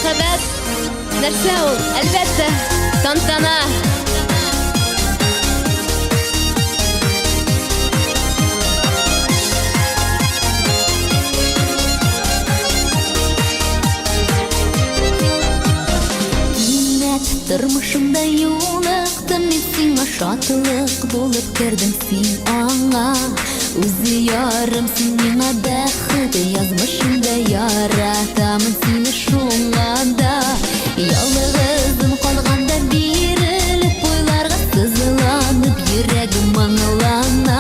Мәхәббәт нәрсә ул? Әлбәттә, тантана. Тормышымда юлыктым мен сиңа, шатлык булып кердем син аңа. Үзе ярымсың миңа бәхет, язмышымда яратамын сине шуңа да. Ялгызым калганда бирелеп, уйларга сызыланып йөрәгем моңлана.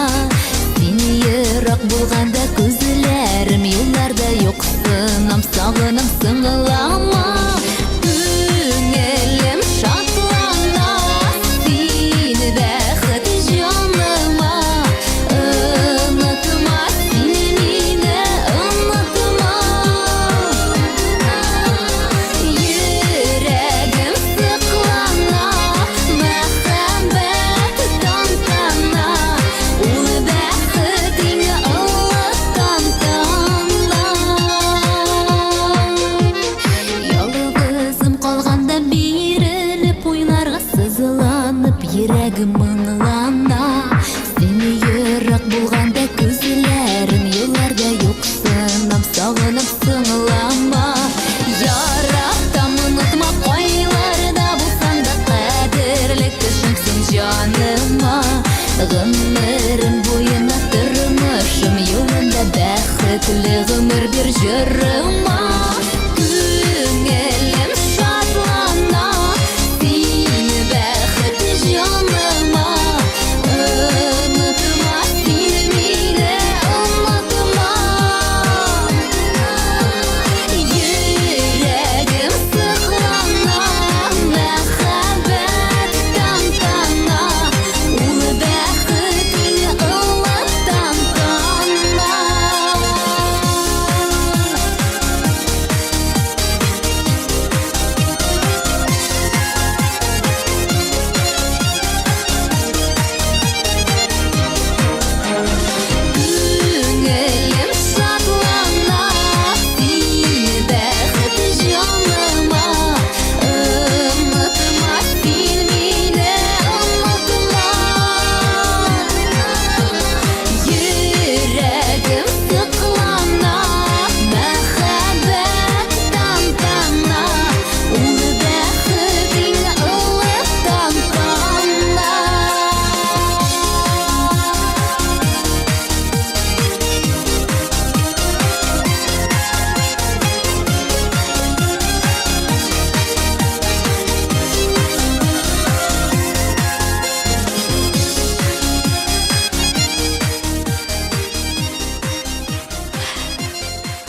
Син ерак булганда күзләрем юлларда юксынам, сагынам сыңлама. Йөрәгем моңлана, сине ерак булганда күзләрем юлларда юксынам, сагынып сыңлама. Яратам, онытма, кайларда булсаң да кадерле кешемсең җаныма. Гомерем буена тормышым юлында бәхетле гомер бир җырыма.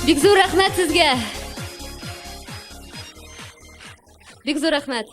Бик зур рәхмәт сезгә. Бик зур рәхмәт.